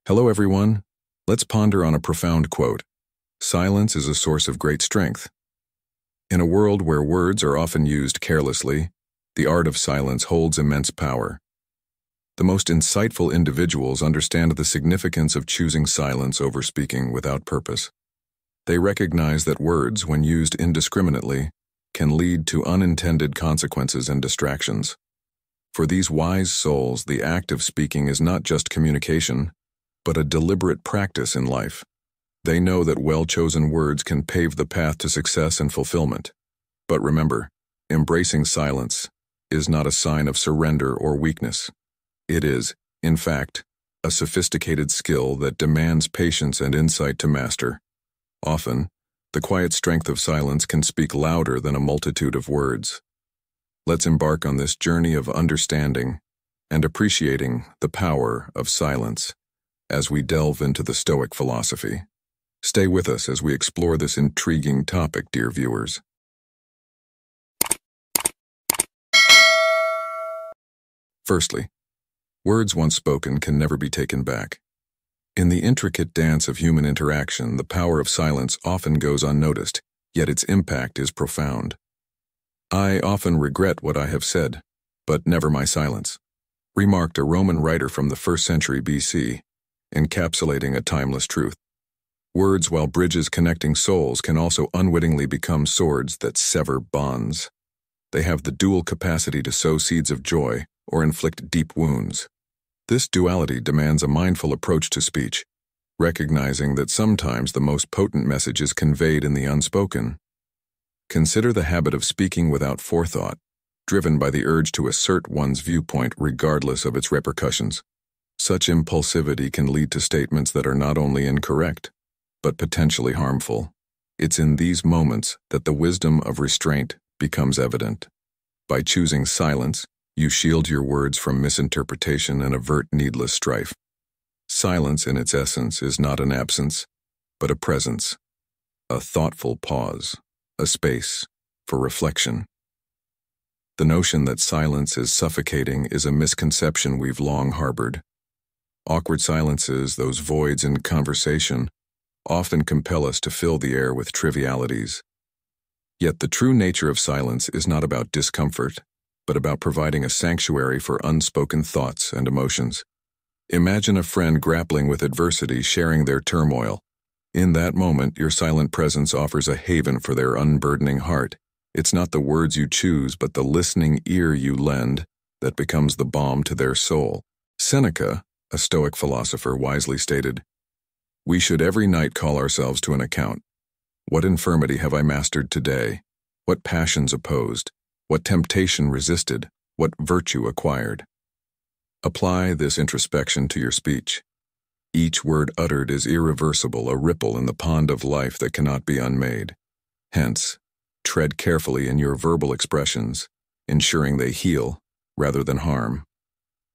Hello everyone. Let's ponder on a profound quote. Silence is a source of great strength. In a world where words are often used carelessly, the art of silence holds immense power. The most insightful individuals understand the significance of choosing silence over speaking without purpose. They recognize that words, when used indiscriminately, can lead to unintended consequences and distractions. For these wise souls, the act of speaking is not just communication, but a deliberate practice in life. They know that well-chosen words can pave the path to success and fulfillment. But remember, embracing silence is not a sign of surrender or weakness. It is, in fact, a sophisticated skill that demands patience and insight to master. Often, the quiet strength of silence can speak louder than a multitude of words. Let's embark on this journey of understanding and appreciating the power of silence as we delve into the Stoic philosophy. Stay with us as we explore this intriguing topic, dear viewers. Firstly, words once spoken can never be taken back. In the intricate dance of human interaction, the power of silence often goes unnoticed, yet its impact is profound. "I often regret what I have said, but never my silence," remarked a Roman writer from the 1st century BC, encapsulating a timeless truth. Words, while bridges connecting souls, can also unwittingly become swords that sever bonds. They have the dual capacity to sow seeds of joy or inflict deep wounds. This duality demands a mindful approach to speech, recognizing that sometimes the most potent message is conveyed in the unspoken. Consider the habit of speaking without forethought, driven by the urge to assert one's viewpoint regardless of its repercussions. Such impulsivity can lead to statements that are not only incorrect, but potentially harmful. It's in these moments that the wisdom of restraint becomes evident. By choosing silence, you shield your words from misinterpretation and avert needless strife. Silence, in its essence, is not an absence, but a presence, a thoughtful pause, a space for reflection. The notion that silence is suffocating is a misconception we've long harbored. Awkward silences, those voids in conversation, often compel us to fill the air with trivialities. Yet the true nature of silence is not about discomfort, but about providing a sanctuary for unspoken thoughts and emotions. Imagine a friend grappling with adversity, sharing their turmoil. In that moment, your silent presence offers a haven for their unburdening heart. It's not the words you choose, but the listening ear you lend that becomes the balm to their soul. Seneca, a Stoic philosopher, wisely stated, "We should every night call ourselves to an account. What infirmity have I mastered today? What passions opposed? What temptation resisted? What virtue acquired?" Apply this introspection to your speech. Each word uttered is irreversible, a ripple in the pond of life that cannot be unmade. Hence, tread carefully in your verbal expressions, ensuring they heal rather than harm.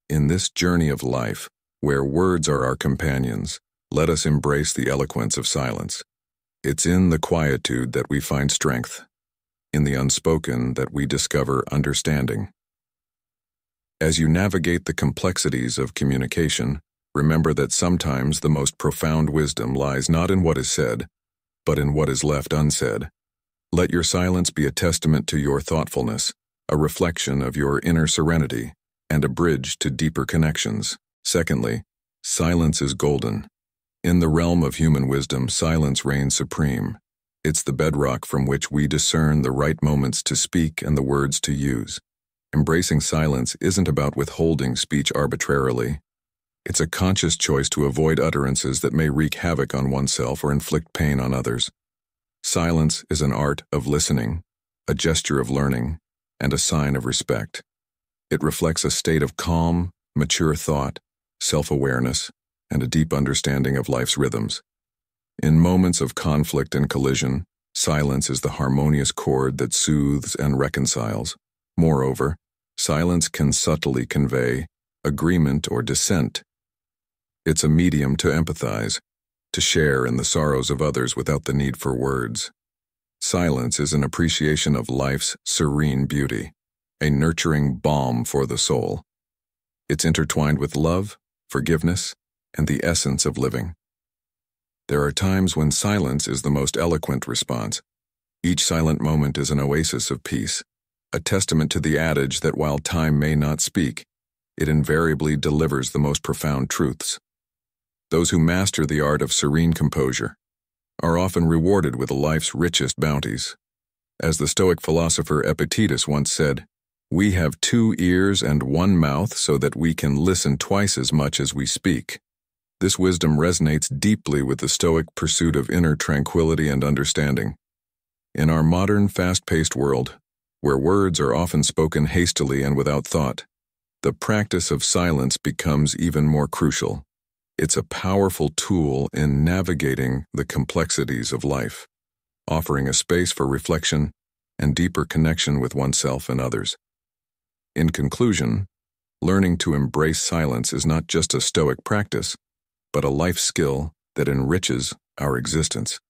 In this journey of life, where words are our companions, let us embrace the eloquence of silence. It's in the quietude that we find strength, in the unspoken that we discover understanding. As you navigate the complexities of communication, remember that sometimes the most profound wisdom lies not in what is said, but in what is left unsaid. Let your silence be a testament to your thoughtfulness, a reflection of your inner serenity, and a bridge to deeper connections. Secondly, silence is golden. In the realm of human wisdom, silence reigns supreme. It's the bedrock from which we discern the right moments to speak and the words to use. Embracing silence isn't about withholding speech arbitrarily. It's a conscious choice to avoid utterances that may wreak havoc on oneself or inflict pain on others. Silence is an art of listening, a gesture of learning, and a sign of respect. It reflects a state of calm, mature thought, self-awareness, and a deep understanding of life's rhythms. In moments of conflict and collision, silence is the harmonious chord that soothes and reconciles. Moreover, silence can subtly convey agreement or dissent. It's a medium to empathize, to share in the sorrows of others without the need for words. Silence is an appreciation of life's serene beauty, a nurturing balm for the soul. It's intertwined with love, forgiveness, and the essence of living. There are times when silence is the most eloquent response. Each silent moment is an oasis of peace, a testament to the adage that while time may not speak, it invariably delivers the most profound truths. Those who master the art of serene composure are often rewarded with life's richest bounties. As the Stoic philosopher Epictetus once said, "We have 2 ears and 1 mouth so that we can listen twice as much as we speak." This wisdom resonates deeply with the Stoic pursuit of inner tranquility and understanding. In our modern, fast-paced world, where words are often spoken hastily and without thought, the practice of silence becomes even more crucial. It's a powerful tool in navigating the complexities of life, offering a space for reflection and deeper connection with oneself and others. In conclusion, learning to embrace silence is not just a Stoic practice, but a life skill that enriches our existence.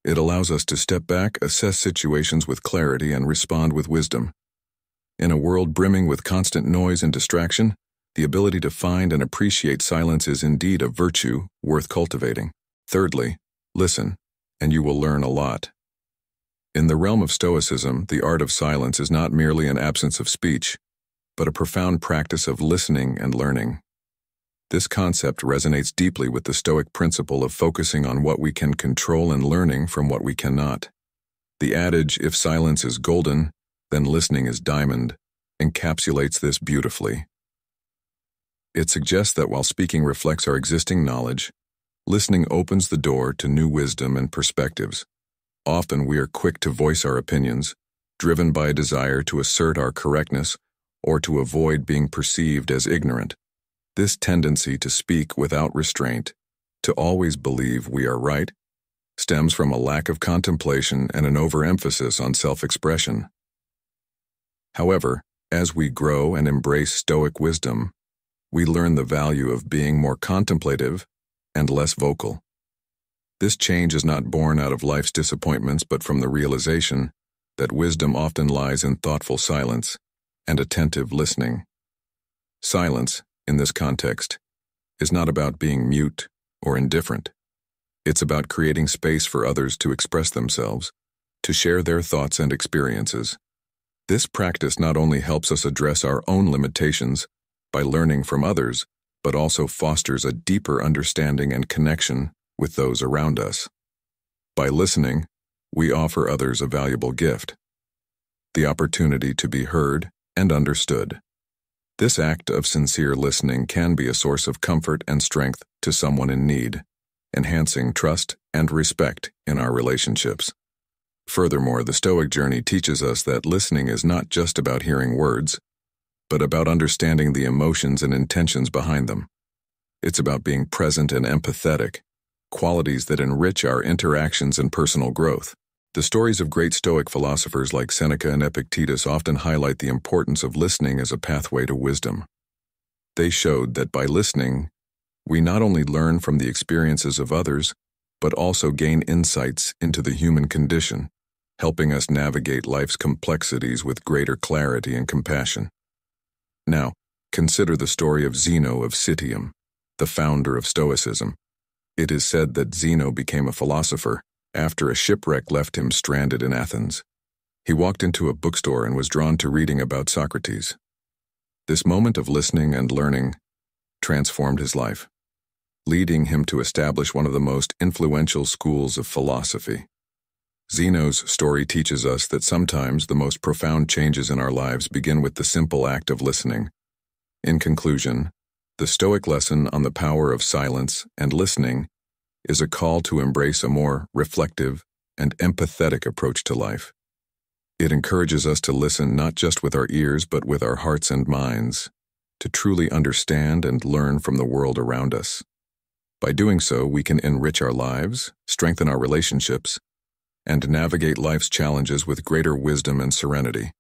It allows us to step back, assess situations with clarity, and respond with wisdom. In a world brimming with constant noise and distraction, the ability to find and appreciate silence is indeed a virtue worth cultivating. Thirdly, listen, and you will learn a lot. In the realm of Stoicism, the art of silence is not merely an absence of speech, but a profound practice of listening and learning. This concept resonates deeply with the Stoic principle of focusing on what we can control and learning from what we cannot. The adage, "If silence is golden, then listening is diamond," encapsulates this beautifully. It suggests that while speaking reflects our existing knowledge, listening opens the door to new wisdom and perspectives. Often we are quick to voice our opinions, driven by a desire to assert our correctness or to avoid being perceived as ignorant. This tendency to speak without restraint, to always believe we are right, stems from a lack of contemplation and an overemphasis on self-expression. However, as we grow and embrace Stoic wisdom, we learn the value of being more contemplative and less vocal. This change is not born out of life's disappointments, but from the realization that wisdom often lies in thoughtful silence and attentive listening. Silence, in this context, is not about being mute or indifferent. It's about creating space for others to express themselves, to share their thoughts and experiences. This practice not only helps us address our own limitations by learning from others, but also fosters a deeper understanding and connection with those around us. By listening, we offer others a valuable gift, the opportunity to be heard and understood. This act of sincere listening can be a source of comfort and strength to someone in need, enhancing trust and respect in our relationships. Furthermore, the Stoic journey teaches us that listening is not just about hearing words, but about understanding the emotions and intentions behind them. It's about being present and empathetic, qualities that enrich our interactions and personal growth. The stories of great Stoic philosophers like Seneca and Epictetus often highlight the importance of listening as a pathway to wisdom. They showed that by listening, we not only learn from the experiences of others, but also gain insights into the human condition, helping us navigate life's complexities with greater clarity and compassion. Now, consider the story of Zeno of Citium, the founder of Stoicism. It is said that Zeno became a philosopher after a shipwreck left him stranded in Athens. He walked into a bookstore and was drawn to reading about Socrates. This moment of listening and learning transformed his life, leading him to establish one of the most influential schools of philosophy. Zeno's story teaches us that sometimes the most profound changes in our lives begin with the simple act of listening. In conclusion, the Stoic lesson on the power of silence and listening is a call to embrace a more reflective and empathetic approach to life. It encourages us to listen not just with our ears but with our hearts and minds, to truly understand and learn from the world around us. By doing so, we can enrich our lives, strengthen our relationships, and navigate life's challenges with greater wisdom and serenity.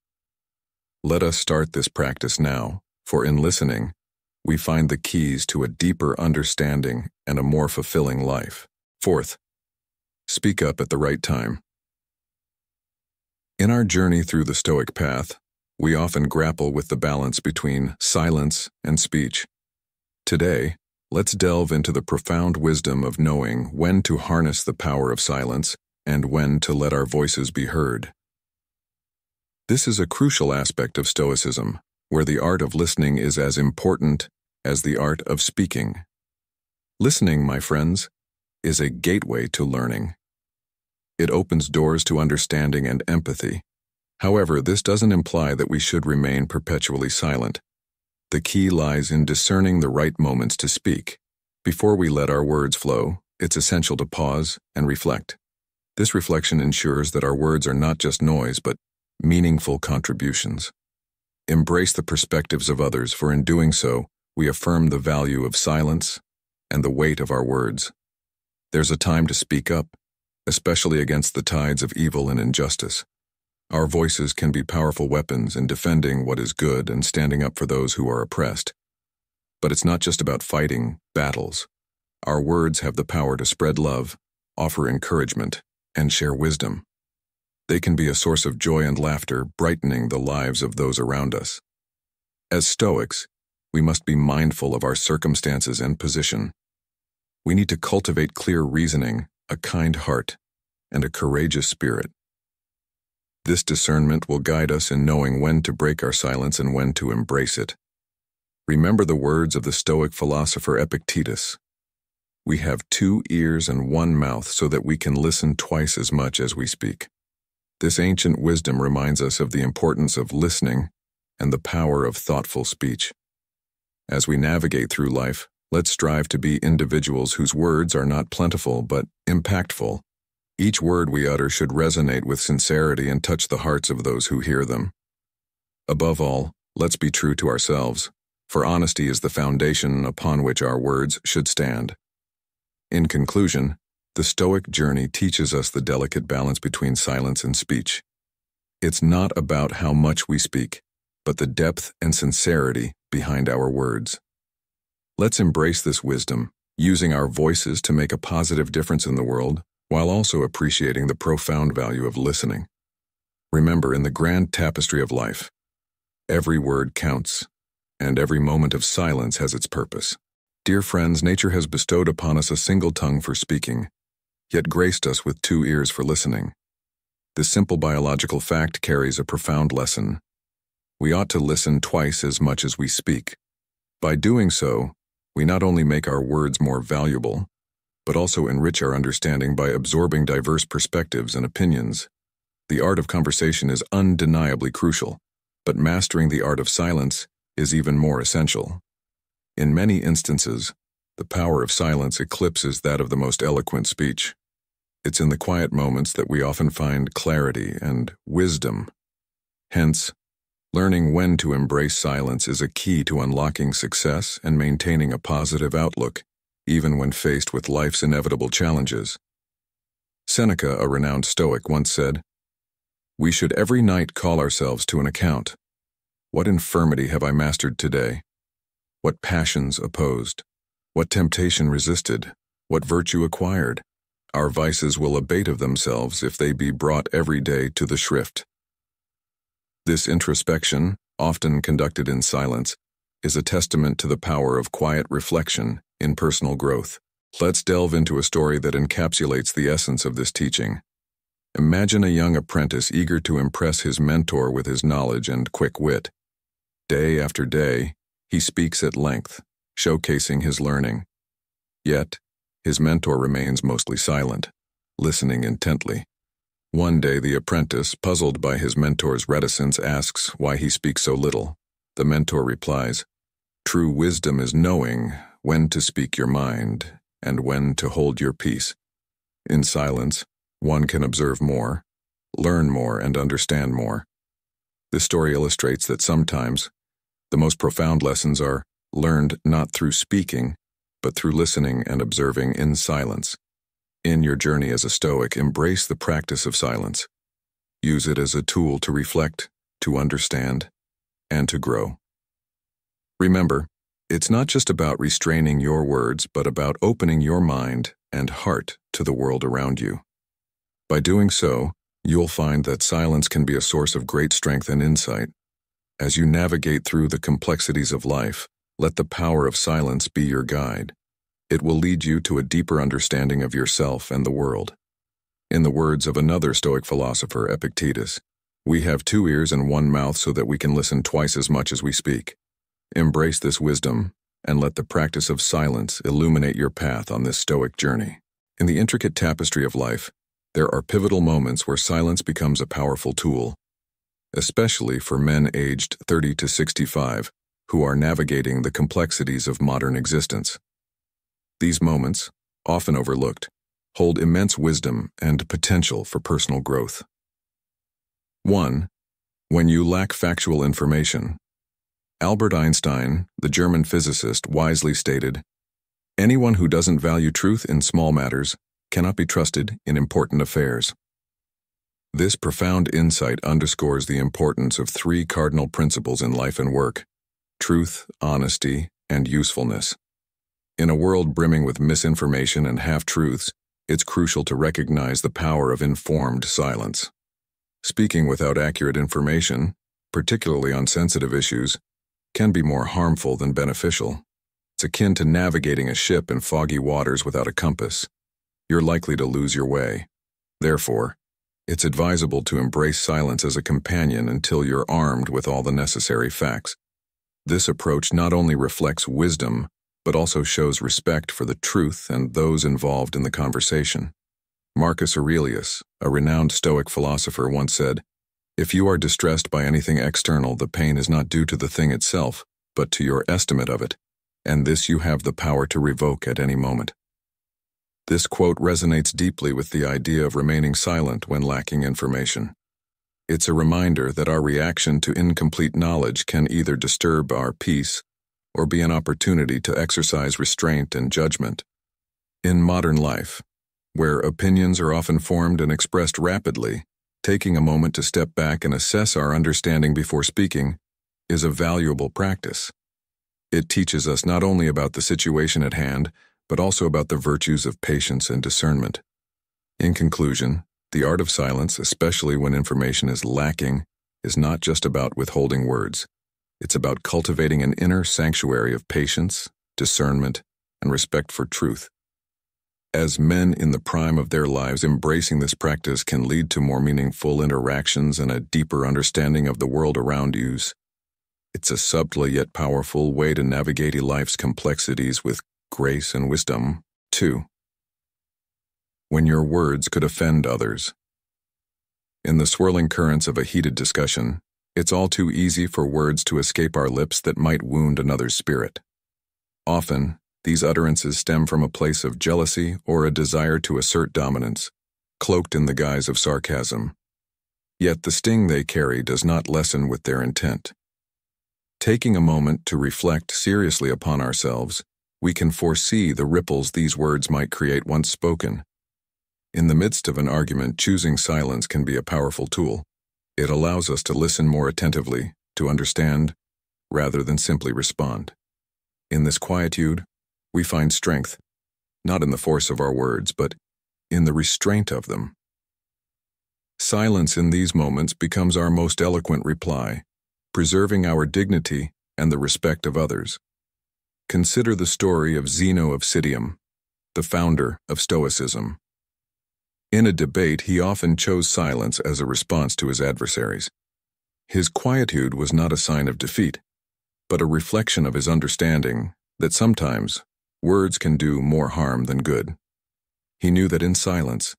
Let us start this practice now, for in listening, we find the keys to a deeper understanding and a more fulfilling life. Fourth, speak up at the right time. In our journey through the Stoic path, we often grapple with the balance between silence and speech. Today, let's delve into the profound wisdom of knowing when to harness the power of silence and when to let our voices be heard. This is a crucial aspect of Stoicism, where the art of listening is as important as the art of speaking. Listening, my friends, is a gateway to learning. It opens doors to understanding and empathy. However, this doesn't imply that we should remain perpetually silent. The key lies in discerning the right moments to speak. Before we let our words flow, it's essential to pause and reflect. This reflection ensures that our words are not just noise, but meaningful contributions. Embrace the perspectives of others, for in doing so, we affirm the value of silence and the weight of our words. There's a time to speak up, especially against the tides of evil and injustice. Our voices can be powerful weapons in defending what is good and standing up for those who are oppressed. But it's not just about fighting battles. Our words have the power to spread love, offer encouragement, and share wisdom. They can be a source of joy and laughter, brightening the lives of those around us. As Stoics, we must be mindful of our circumstances and position. We need to cultivate clear reasoning, a kind heart, and a courageous spirit. This discernment will guide us in knowing when to break our silence and when to embrace it. Remember the words of the Stoic philosopher Epictetus. We have 2 ears and 1 mouth so that we can listen twice as much as we speak. This ancient wisdom reminds us of the importance of listening and the power of thoughtful speech. As we navigate through life, let's strive to be individuals whose words are not plentiful but impactful. Each word we utter should resonate with sincerity and touch the hearts of those who hear them. Above all, let's be true to ourselves, for honesty is the foundation upon which our words should stand. In conclusion, the Stoic journey teaches us the delicate balance between silence and speech. It's not about how much we speak, but the depth and sincerity behind our words. Let's embrace this wisdom, using our voices to make a positive difference in the world, while also appreciating the profound value of listening. Remember, in the grand tapestry of life, every word counts, and every moment of silence has its purpose. Dear friends, nature has bestowed upon us a single tongue for speaking, yet graced us with 2 ears for listening. This simple biological fact carries a profound lesson. We ought to listen twice as much as we speak. By doing so, we not only make our words more valuable, but also enrich our understanding by absorbing diverse perspectives and opinions. The art of conversation is undeniably crucial, but mastering the art of silence is even more essential. In many instances, the power of silence eclipses that of the most eloquent speech. It's in the quiet moments that we often find clarity and wisdom. Hence, learning when to embrace silence is a key to unlocking success and maintaining a positive outlook, even when faced with life's inevitable challenges. Seneca, a renowned Stoic, once said, "We should every night call ourselves to an account. What infirmity have I mastered today? What passions opposed? What temptation resisted? What virtue acquired? Our vices will abate of themselves if they be brought every day to the shrift." This introspection, often conducted in silence, is a testament to the power of quiet reflection in personal growth. Let's delve into a story that encapsulates the essence of this teaching. Imagine a young apprentice eager to impress his mentor with his knowledge and quick wit. Day after day, he speaks at length, showcasing his learning. Yet, his mentor remains mostly silent, listening intently. One day, the apprentice, puzzled by his mentor's reticence, asks why he speaks so little. The mentor replies, "True wisdom is knowing when to speak your mind and when to hold your peace. In silence, one can observe more, learn more, and understand more." This story illustrates that sometimes the most profound lessons are learned not through speaking, but through listening and observing in silence. In your journey as a Stoic, embrace the practice of silence. Use it as a tool to reflect, to understand, and to grow. Remember, it's not just about restraining your words, but about opening your mind and heart to the world around you. By doing so, you'll find that silence can be a source of great strength and insight. As you navigate through the complexities of life, let the power of silence be your guide. It will lead you to a deeper understanding of yourself and the world. In the words of another Stoic philosopher, Epictetus, "We have 2 ears and 1 mouth so that we can listen twice as much as we speak." Embrace this wisdom and let the practice of silence illuminate your path on this Stoic journey. In the intricate tapestry of life, there are pivotal moments where silence becomes a powerful tool, especially for men aged 30 to 65 who are navigating the complexities of modern existence. These moments, often overlooked, hold immense wisdom and potential for personal growth. 1. When you lack factual information. Albert Einstein, the German physicist, wisely stated, "Anyone who doesn't value truth in small matters cannot be trusted in important affairs." This profound insight underscores the importance of 3 cardinal principles in life and work: truth, honesty, and usefulness. In a world brimming with misinformation and half-truths, it's crucial to recognize the power of informed silence. Speaking without accurate information, particularly on sensitive issues, can be more harmful than beneficial. It's akin to navigating a ship in foggy waters without a compass. You're likely to lose your way. Therefore, it's advisable to embrace silence as a companion until you're armed with all the necessary facts. This approach not only reflects wisdom, but also shows respect for the truth and those involved in the conversation. Marcus Aurelius, a renowned Stoic philosopher, once said, "If you are distressed by anything external, the pain is not due to the thing itself, but to your estimate of it, and this you have the power to revoke at any moment." This quote resonates deeply with the idea of remaining silent when lacking information. It's a reminder that our reaction to incomplete knowledge can either disturb our peace or be an opportunity to exercise restraint and judgment. In modern life, where opinions are often formed and expressed rapidly, taking a moment to step back and assess our understanding before speaking is a valuable practice. It teaches us not only about the situation at hand, but also about the virtues of patience and discernment. In conclusion, the art of silence, especially when information is lacking, is not just about withholding words. It's about cultivating an inner sanctuary of patience, discernment, and respect for truth. As men in the prime of their lives, embracing this practice can lead to more meaningful interactions and a deeper understanding of the world around you. It's a subtle yet powerful way to navigate life's complexities with grace and wisdom. 2. When your words could offend others. In the swirling currents of a heated discussion, it's all too easy for words to escape our lips that might wound another's spirit. Often, these utterances stem from a place of jealousy or a desire to assert dominance, cloaked in the guise of sarcasm. Yet the sting they carry does not lessen with their intent. Taking a moment to reflect seriously upon ourselves, we can foresee the ripples these words might create once spoken. In the midst of an argument, choosing silence can be a powerful tool. It allows us to listen more attentively, to understand, rather than simply respond. In this quietude, we find strength, not in the force of our words, but in the restraint of them. Silence in these moments becomes our most eloquent reply, preserving our dignity and the respect of others. Consider the story of Zeno of Citium, the founder of Stoicism. In a debate, he often chose silence as a response to his adversaries. His quietude was not a sign of defeat, but a reflection of his understanding that sometimes words can do more harm than good. He knew that in silence,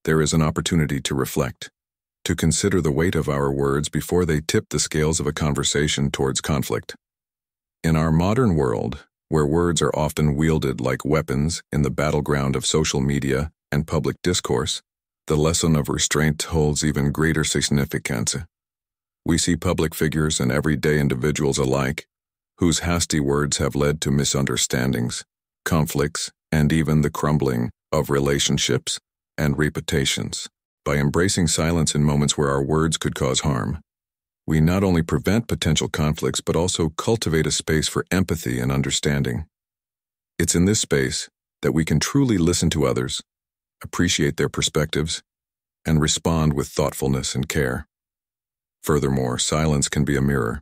there is an opportunity to reflect, to consider the weight of our words before they tip the scales of a conversation towards conflict. In our modern world, where words are often wielded like weapons in the battleground of social media and public discourse, the lesson of restraint holds even greater significance. We see public figures and everyday individuals alike, whose hasty words have led to misunderstandings, conflicts, and even the crumbling of relationships and reputations. By embracing silence in moments where our words could cause harm, we not only prevent potential conflicts but also cultivate a space for empathy and understanding. It's in this space that we can truly listen to others, appreciate their perspectives, and respond with thoughtfulness and care. Furthermore, silence can be a mirror,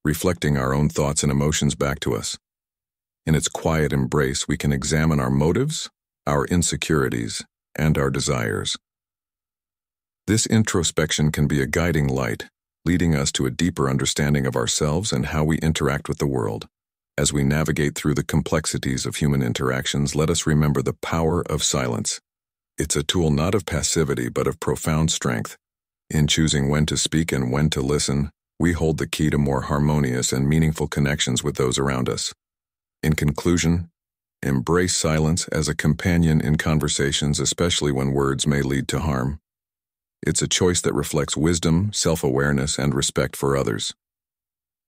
reflecting our own thoughts and emotions back to us. In its quiet embrace, we can examine our motives, our insecurities, and our desires. This introspection can be a guiding light, leading us to a deeper understanding of ourselves and how we interact with the world. As we navigate through the complexities of human interactions, let us remember the power of silence. It's a tool not of passivity but of profound strength. In choosing when to speak and when to listen, we hold the key to more harmonious and meaningful connections with those around us. In conclusion, embrace silence as a companion in conversations, especially when words may lead to harm. It's a choice that reflects wisdom, self-awareness, and respect for others.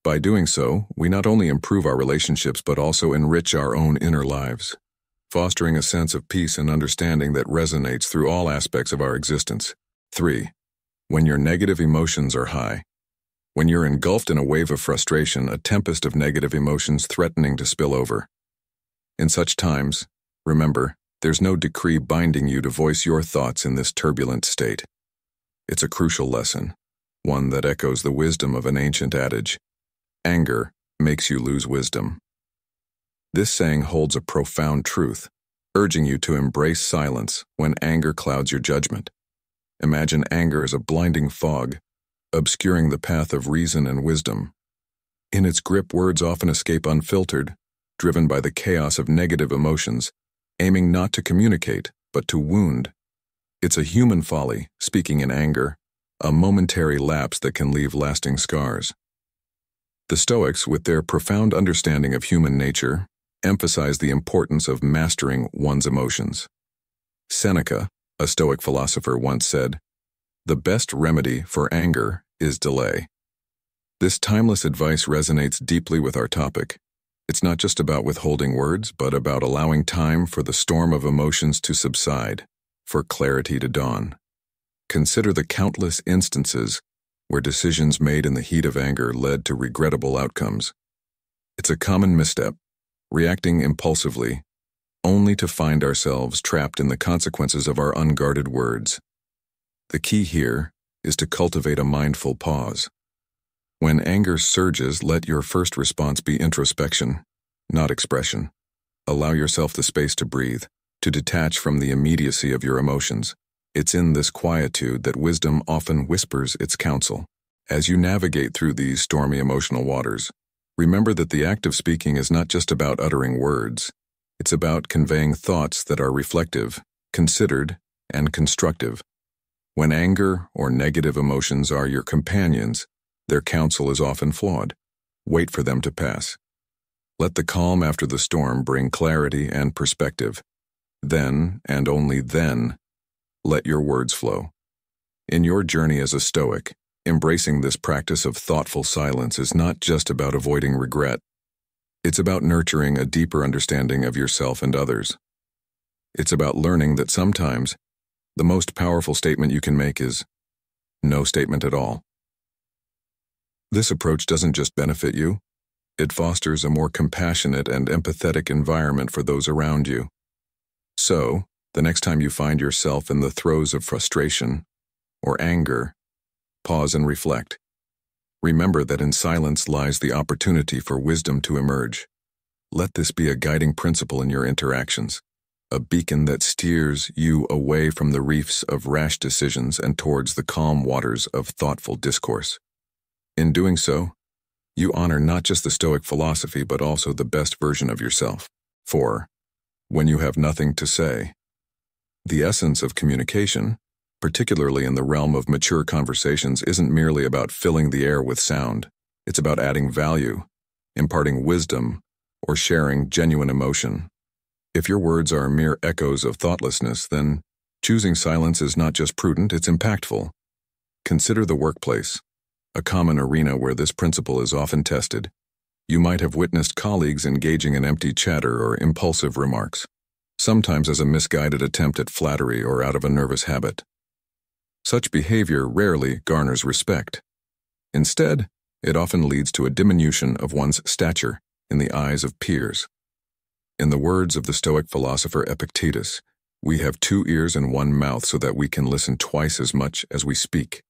By doing so, we not only improve our relationships but also enrich our own inner lives, fostering a sense of peace and understanding that resonates through all aspects of our existence. 3. When your negative emotions are high. When you're engulfed in a wave of frustration, a tempest of negative emotions threatening to spill over. In such times, remember, there's no decree binding you to voice your thoughts in this turbulent state. It's a crucial lesson, one that echoes the wisdom of an ancient adage: anger makes you lose wisdom. This saying holds a profound truth, urging you to embrace silence when anger clouds your judgment. Imagine anger as a blinding fog, obscuring the path of reason and wisdom. In its grip, words often escape unfiltered, driven by the chaos of negative emotions, aiming not to communicate, but to wound. It's a human folly, speaking in anger, a momentary lapse that can leave lasting scars. The Stoics, with their profound understanding of human nature, emphasize the importance of mastering one's emotions. Seneca, a Stoic philosopher, once said, "The best remedy for anger is delay." This timeless advice resonates deeply with our topic. It's not just about withholding words, but about allowing time for the storm of emotions to subside, for clarity to dawn. Consider the countless instances where decisions made in the heat of anger led to regrettable outcomes. It's a common misstep, reacting impulsively, only to find ourselves trapped in the consequences of our unguarded words. The key here is to cultivate a mindful pause. When anger surges, let your first response be introspection, not expression. Allow yourself the space to breathe, to detach from the immediacy of your emotions. It's in this quietude that wisdom often whispers its counsel. As you navigate through these stormy emotional waters, remember that the act of speaking is not just about uttering words. It's about conveying thoughts that are reflective, considered, and constructive. When anger or negative emotions are your companions, their counsel is often flawed. Wait for them to pass. Let the calm after the storm bring clarity and perspective. Then, and only then, let your words flow. In your journey as a Stoic, embracing this practice of thoughtful silence is not just about avoiding regret. It's about nurturing a deeper understanding of yourself and others. It's about learning that sometimes the most powerful statement you can make is no statement at all. This approach doesn't just benefit you, it fosters a more compassionate and empathetic environment for those around you. So, the next time you find yourself in the throes of frustration or anger, pause and reflect. Remember that in silence lies the opportunity for wisdom to emerge. Let this be a guiding principle in your interactions, a beacon that steers you away from the reefs of rash decisions and towards the calm waters of thoughtful discourse. In doing so, you honor not just the Stoic philosophy but also the best version of yourself. 4. When you have nothing to say. The essence of communication, particularly in the realm of mature conversations, isn't merely about filling the air with sound. It's about adding value, imparting wisdom, or sharing genuine emotion. If your words are mere echoes of thoughtlessness, then choosing silence is not just prudent, it's impactful. Consider the workplace, a common arena where this principle is often tested. You might have witnessed colleagues engaging in empty chatter or impulsive remarks, sometimes as a misguided attempt at flattery or out of a nervous habit. Such behavior rarely garners respect. Instead, it often leads to a diminution of one's stature in the eyes of peers. In the words of the Stoic philosopher Epictetus, we have 2 ears and 1 mouth so that we can listen twice as much as we speak.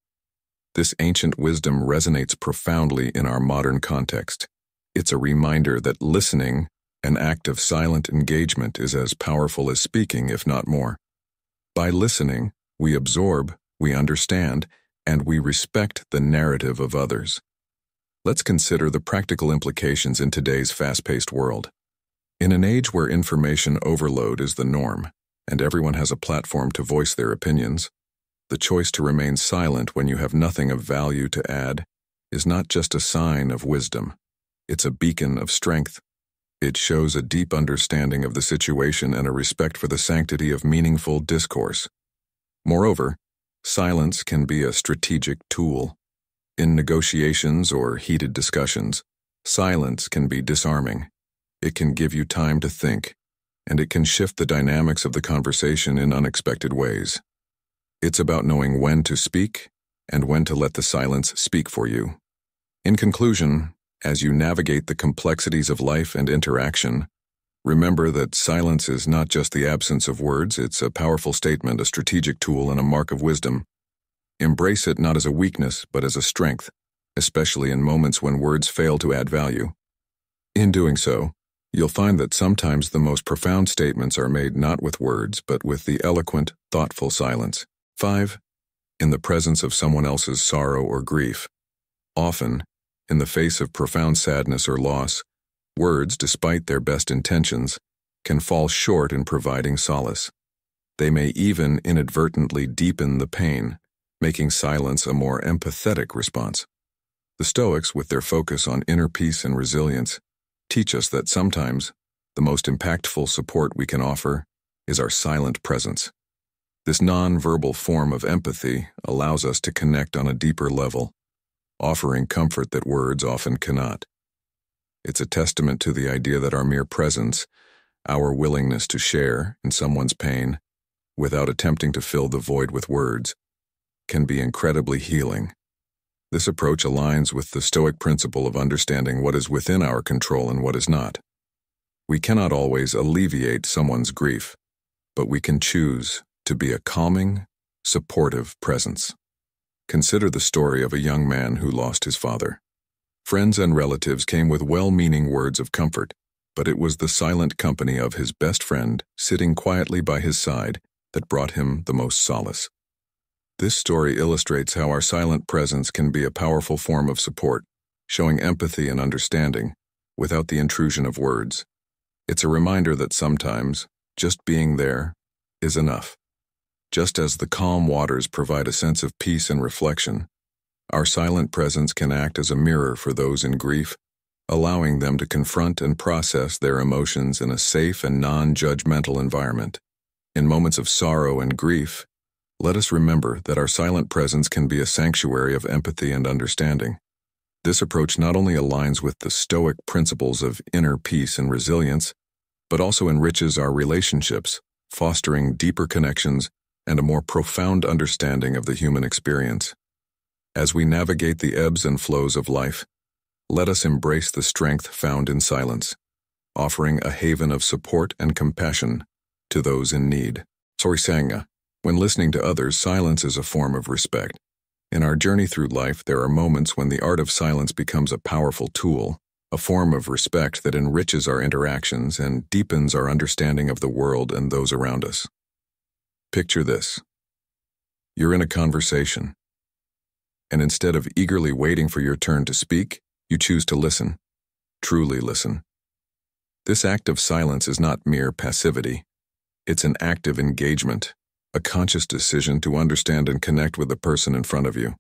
This ancient wisdom resonates profoundly in our modern context. It's a reminder that listening, An act of silent engagement is as powerful as speaking, if not more. By listening, we absorb, we understand, and we respect the narrative of others. Let's consider the practical implications in today's fast-paced world. In an age where information overload is the norm, and everyone has a platform to voice their opinions, the choice to remain silent when you have nothing of value to add is not just a sign of wisdom. It's a beacon of strength. It shows a deep understanding of the situation and a respect for the sanctity of meaningful discourse. Moreover, silence can be a strategic tool. In negotiations or heated discussions, silence can be disarming. It can give you time to think, and it can shift the dynamics of the conversation in unexpected ways. It's about knowing when to speak and when to let the silence speak for you. In conclusion, as you navigate the complexities of life and interaction, remember that silence is not just the absence of words, it's a powerful statement, a strategic tool, and a mark of wisdom. Embrace it not as a weakness, but as a strength, especially in moments when words fail to add value. In doing so, you'll find that sometimes the most profound statements are made not with words, but with the eloquent, thoughtful silence. 5. In the presence of someone else's sorrow or grief. Often, in the face of profound sadness or loss, words, despite their best intentions, can fall short in providing solace. They may even inadvertently deepen the pain, making silence a more empathetic response. The Stoics, with their focus on inner peace and resilience, teach us that sometimes the most impactful support we can offer is our silent presence. This non-verbal form of empathy allows us to connect on a deeper level, offering comfort that words often cannot. It's a testament to the idea that our mere presence, our willingness to share in someone's pain, without attempting to fill the void with words, can be incredibly healing. This approach aligns with the Stoic principle of understanding what is within our control and what is not. We cannot always alleviate someone's grief, but we can choose to be a calming, supportive presence. Consider the story of a young man who lost his father. Friends and relatives came with well-meaning words of comfort, but it was the silent company of his best friend sitting quietly by his side that brought him the most solace. This story illustrates how our silent presence can be a powerful form of support, showing empathy and understanding without the intrusion of words. It's a reminder that sometimes just being there is enough. Just as the calm waters provide a sense of peace and reflection, our silent presence can act as a mirror for those in grief, allowing them to confront and process their emotions in a safe and non-judgmental environment. In moments of sorrow and grief, let us remember that our silent presence can be a sanctuary of empathy and understanding. This approach not only aligns with the Stoic principles of inner peace and resilience, but also enriches our relationships, fostering deeper connections and a more profound understanding of the human experience. As we navigate the ebbs and flows of life, let us embrace the strength found in silence, offering a haven of support and compassion to those in need. Stoicinyourlife. When listening to others, silence is a form of respect. In our journey through life, there are moments when the art of silence becomes a powerful tool, a form of respect that enriches our interactions and deepens our understanding of the world and those around us. Picture this. You're in a conversation, and instead of eagerly waiting for your turn to speak, you choose to listen, truly listen. This act of silence is not mere passivity. It's an active engagement, a conscious decision to understand and connect with the person in front of you.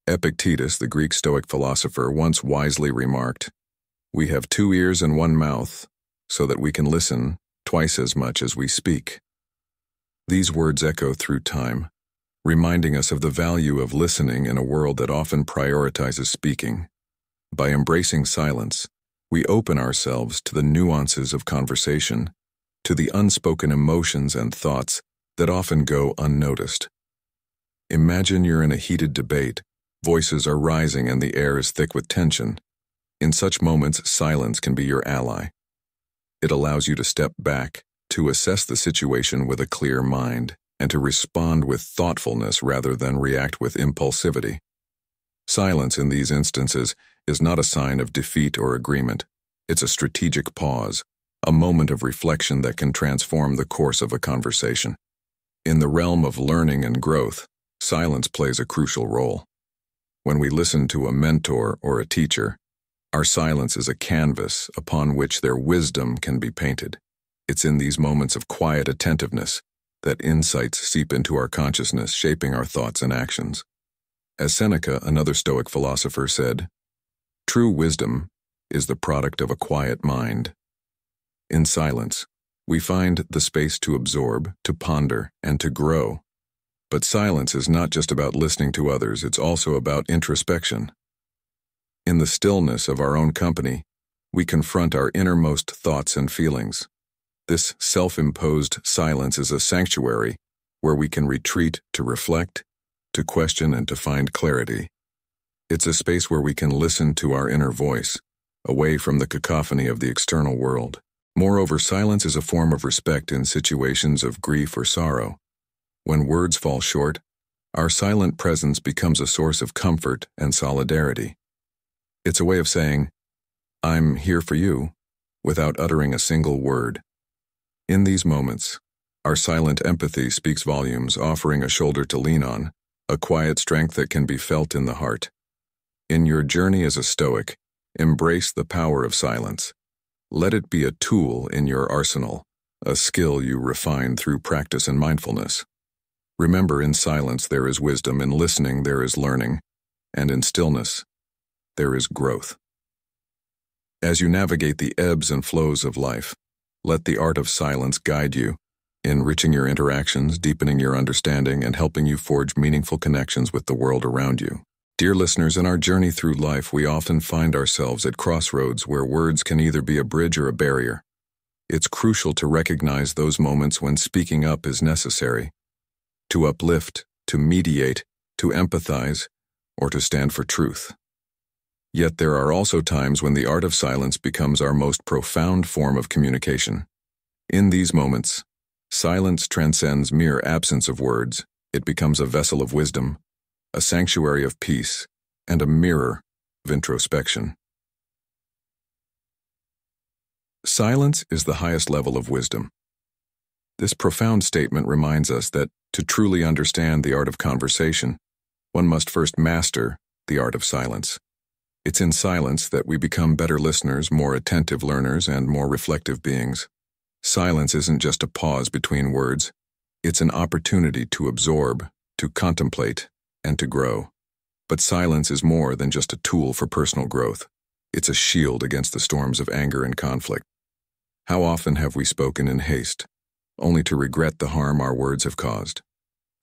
Epictetus, the Greek Stoic philosopher, once wisely remarked, "We have 2 ears and 1 mouth, so that we can listen twice as much as we speak." These words echo through time, reminding us of the value of listening in a world that often prioritizes speaking. By embracing silence, we open ourselves to the nuances of conversation, to the unspoken emotions and thoughts that often go unnoticed. Imagine you're in a heated debate, voices are rising and the air is thick with tension. In such moments, silence can be your ally. It allows you to step back, to assess the situation with a clear mind, and to respond with thoughtfulness rather than react with impulsivity. Silence in these instances is not a sign of defeat or agreement. It's a strategic pause, a moment of reflection that can transform the course of a conversation. In the realm of learning and growth, silence plays a crucial role. When we listen to a mentor or a teacher, our silence is a canvas upon which their wisdom can be painted. It's in these moments of quiet attentiveness that insights seep into our consciousness, shaping our thoughts and actions. As Seneca, another Stoic philosopher, said, "True wisdom is the product of a quiet mind." In silence, we find the space to absorb, to ponder, and to grow. But silence is not just about listening to others, it's also about introspection. In the stillness of our own company, we confront our innermost thoughts and feelings. This self-imposed silence is a sanctuary where we can retreat to reflect, to question, and to find clarity. It's a space where we can listen to our inner voice, away from the cacophony of the external world. Moreover, silence is a form of respect in situations of grief or sorrow. When words fall short, our silent presence becomes a source of comfort and solidarity. It's a way of saying, "I'm here for you," without uttering a single word. In these moments, our silent empathy speaks volumes, offering a shoulder to lean on, a quiet strength that can be felt in the heart. In your journey as a Stoic, embrace the power of silence. Let it be a tool in your arsenal, a skill you refine through practice and mindfulness. Remember, in silence there is wisdom, in listening there is learning, and in stillness there is growth. As you navigate the ebbs and flows of life, let the art of silence guide you, enriching your interactions, deepening your understanding, and helping you forge meaningful connections with the world around you. Dear listeners, in our journey through life, we often find ourselves at crossroads where words can either be a bridge or a barrier. It's crucial to recognize those moments when speaking up is necessary, to uplift, to mediate, to empathize, or to stand for truth. Yet there are also times when the art of silence becomes our most profound form of communication. In these moments, silence transcends mere absence of words. It becomes a vessel of wisdom, a sanctuary of peace, and a mirror of introspection. Silence is the highest level of wisdom. This profound statement reminds us that to truly understand the art of conversation, one must first master the art of silence. It's in silence that we become better listeners, more attentive learners, and more reflective beings. Silence isn't just a pause between words. It's an opportunity to absorb, to contemplate, and to grow. But silence is more than just a tool for personal growth. It's a shield against the storms of anger and conflict. How often have we spoken in haste, only to regret the harm our words have caused?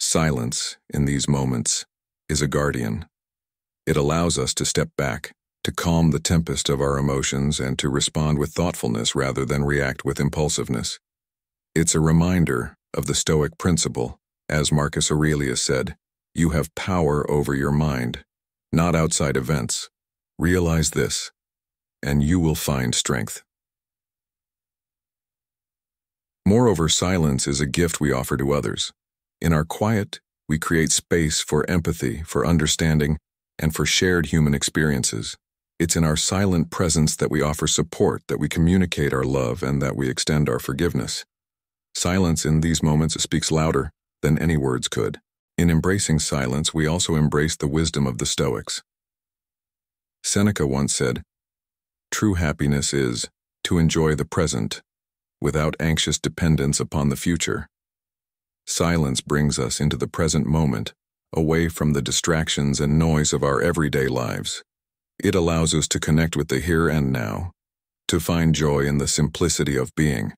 Silence, in these moments, is a guardian. It allows us to step back, to calm the tempest of our emotions, and to respond with thoughtfulness rather than react with impulsiveness. It's a reminder of the Stoic principle, as Marcus Aurelius said, "You have power over your mind, not outside events. Realize this, and you will find strength." Moreover, silence is a gift we offer to others. In our quiet, we create space for empathy, for understanding, and for shared human experiences. It's in our silent presence that we offer support, that we communicate our love, and that we extend our forgiveness. Silence in these moments speaks louder than any words could. In embracing silence, we also embrace the wisdom of the Stoics. Seneca once said, "True happiness is to enjoy the present, without anxious dependence upon the future." Silence brings us into the present moment, away from the distractions and noise of our everyday lives. It allows us to connect with the here and now, to find joy in the simplicity of being.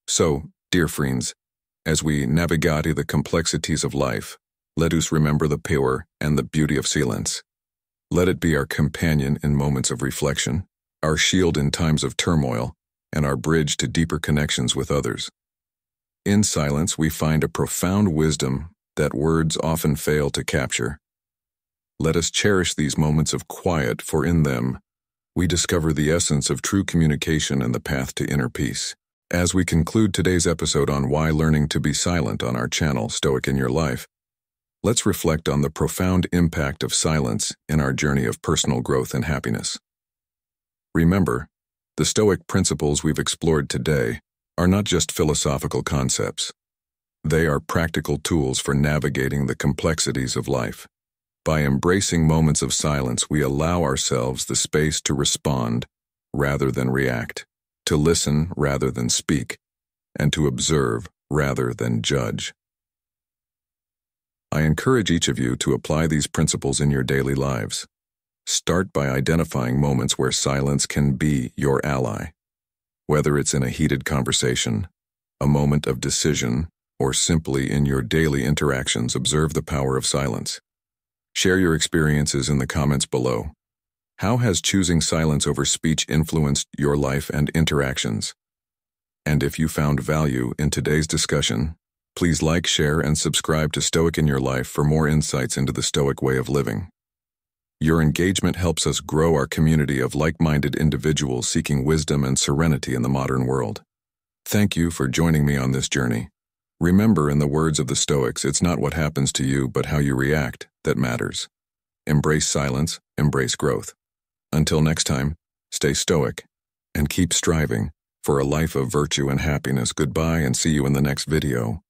So, dear friends, as we navigate the complexities of life, let us remember the power and the beauty of silence. Let it be our companion in moments of reflection, our shield in times of turmoil, and our bridge to deeper connections with others. In silence, we find a profound wisdom that words often fail to capture. Let us cherish these moments of quiet, for in them, we discover the essence of true communication and the path to inner peace. As we conclude today's episode on why learning to be silent on our channel, Stoic in Your Life, let's reflect on the profound impact of silence in our journey of personal growth and happiness. Remember, The Stoic principles we've explored today are not just philosophical concepts. They are practical tools for navigating the complexities of life. By embracing moments of silence, we allow ourselves the space to respond rather than react, to listen rather than speak, and to observe rather than judge. I encourage each of you to apply these principles in your daily lives. Start by identifying moments where silence can be your ally. Whether it's in a heated conversation, a moment of decision, or simply in your daily interactions, observe the power of silence. Share your experiences in the comments below. How has choosing silence over speech influenced your life and interactions? And if you found value in today's discussion, please like, share, and subscribe to Stoic in Your Life for more insights into the Stoic way of living. Your engagement helps us grow our community of like-minded individuals seeking wisdom and serenity in the modern world. Thank you for joining me on this journey. Remember, in the words of the Stoics, it's not what happens to you, but how you react that matters. Embrace silence, embrace growth. Until next time, stay stoic and keep striving for a life of virtue and happiness. Goodbye and see you in the next video.